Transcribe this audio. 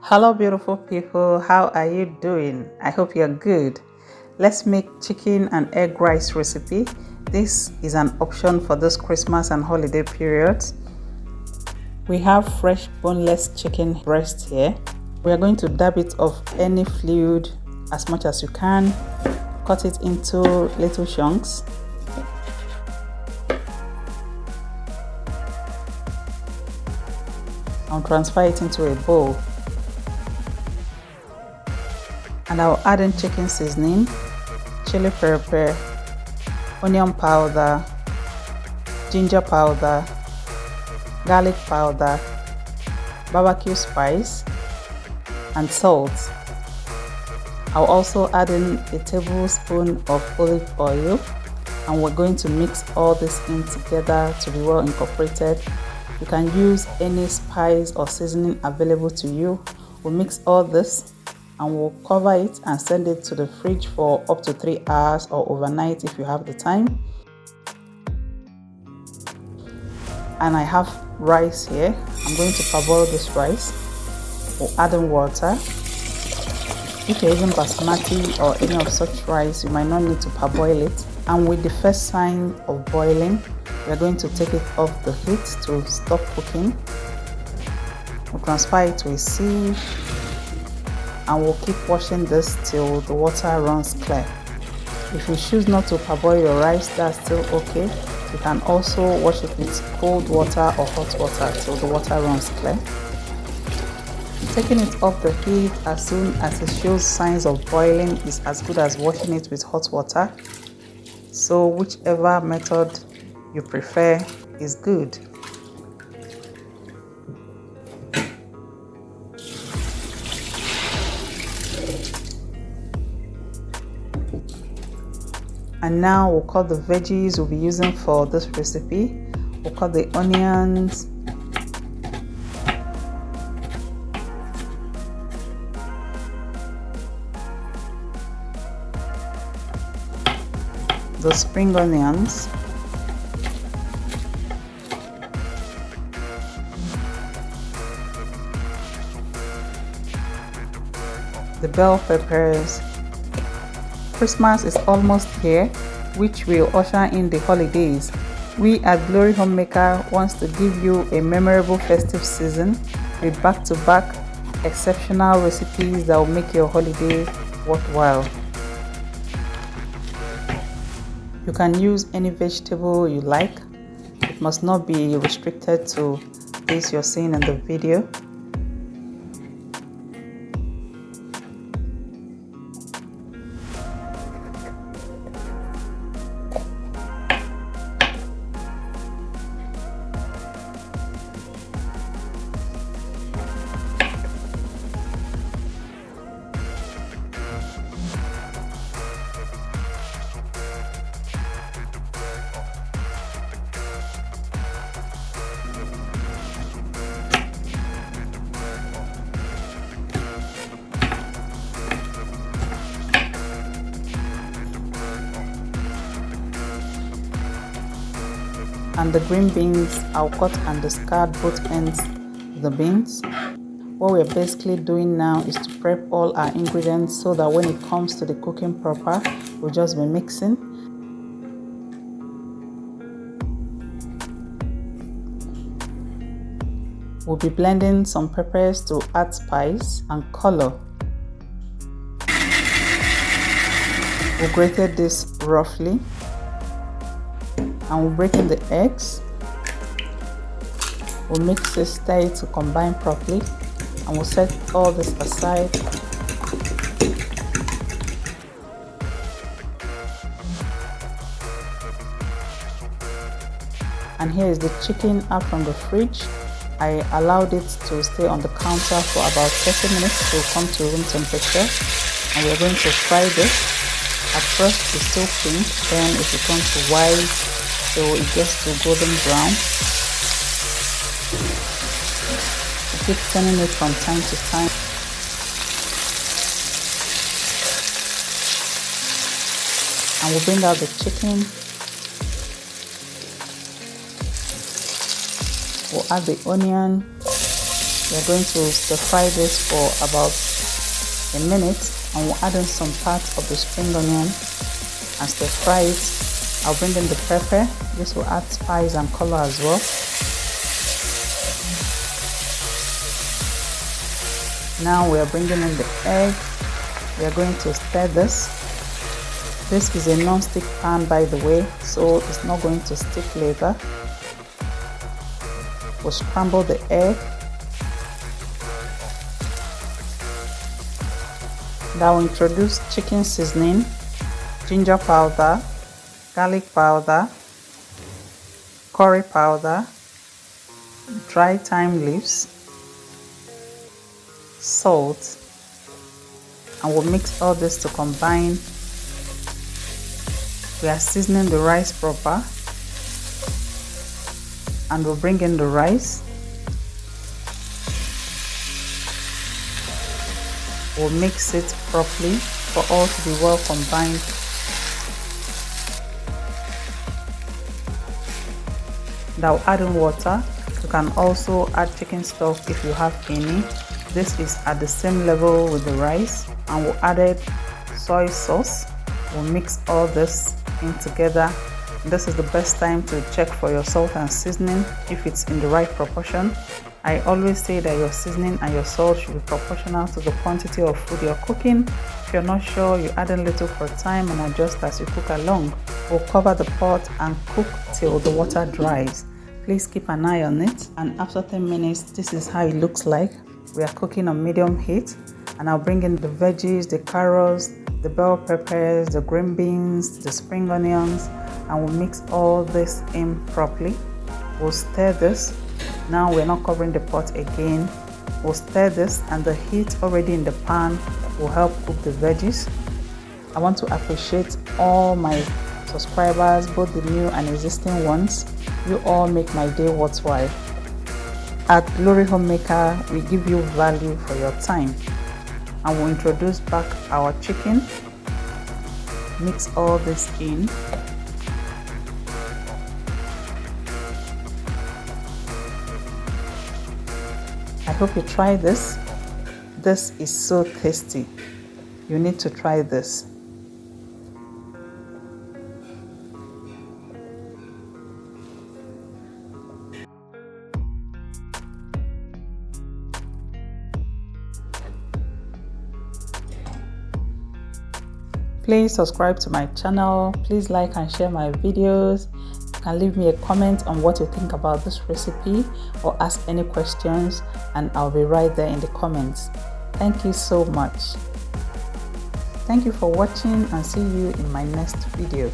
Hello beautiful people, how are you doing? I hope you're good. Let's make chicken and egg rice recipe. This is an option for this Christmas and holiday period. We have fresh boneless chicken breast here. We are going to dab it of any fluid as much as you can. Cut it into little chunks. I'll transfer it into a bowl. And I'll add in chicken seasoning, chili pepper, onion powder, ginger powder, garlic powder, barbecue spice, and salt. I'll also add in a tablespoon of olive oil, and we're going to mix all this in together to be well incorporated. You can use any spice or seasoning available to you. We'll mix all this and we'll cover it and send it to the fridge for up to 3 hours or overnight if you have the time. And I have rice here. I'm going to parboil this rice. We'll add in water. If you're using basmati or any of such rice, you might not need to parboil it. And with the first sign of boiling, we're going to take it off the heat to stop cooking. We'll transfer it to a sieve and we'll keep washing this till the water runs clear. If you choose not to parboil your rice, that's still okay. You can also wash it with cold water or hot water till the water runs clear. Taking it off the heat as soon as it shows signs of boiling is as good as washing it with hot water. So whichever method you prefer is good. And now we'll cut the veggies we'll be using for this recipe. We'll cut the onions, the spring onions, the bell peppers. Christmas is almost here, which will usher in the holidays. We at Glory Homemaker wants to give you a memorable festive season with back-to-back exceptional recipes that will make your holiday worthwhile. You can use any vegetable you like. It must not be restricted to this you're seeing in the video. And the green beans, I'll cut and discard both ends of the beans. What we're basically doing now is to prep all our ingredients so that when it comes to the cooking proper, we'll just be mixing. We'll be blending some peppers to add spice and color. We grated this roughly. And we'll break in the eggs. We'll mix this stir to combine properly, and we'll set all this aside. And here is the chicken out from the fridge. I allowed it to stay on the counter for about 30 minutes to come to room temperature, and we're going to fry this. At first it's still pink, then it becomes white, so it gets to golden brown. Keep turning it from time to time. And we'll bring out the chicken. We'll add the onion, We are going to stir fry this for about a minute, and we'll add in some parts of the spring onion and stir fry it. I'll bring in the pepper. This will add spice and color as well. Now we are bringing in the egg. We are going to stir this. This is a non-stick pan, by the way, so it's not going to stick later. We'll scramble the egg. Now we'll introduce chicken seasoning, ginger powder, garlic powder, curry powder, dry thyme leaves, salt, and we'll mix all this to combine. We are seasoning the rice proper, and we'll bring in the rice. We'll mix it properly for all to be well combined. Now add in water. You can also add chicken stock if you have any. This is at the same level with the rice, and we'll add soy sauce. We'll mix all this in together. This is the best time to check for your salt and seasoning if it's in the right proportion. I always say that your seasoning and your salt should be proportional to the quantity of food you're cooking. If you're not sure, you add in little for time and adjust as you cook along. We'll cover the pot and cook till the water dries. Please keep an eye on it, and after 10 minutes, this is how it looks like. We are cooking on medium heat, and I'll bring in the veggies, the carrots, the bell peppers, the green beans, the spring onions, and we'll mix all this in properly. We'll stir this. Now we're not covering the pot again. We'll stir this, and the heat already in the pan will help cook the veggies. I want to appreciate all my subscribers, both the new and existing ones. You all make my day worthwhile. At Glory Homemaker, we give you value for your time. And we'll introduce back our chicken. Mix all this in. I hope you try this. This is so tasty. You need to try this. Please subscribe to my channel. Please like and share my videos. You can leave me a comment on what you think about this recipe or ask any questions, and I'll be right there in the comments. Thank you so much. Thank you for watching, and see you in my next video.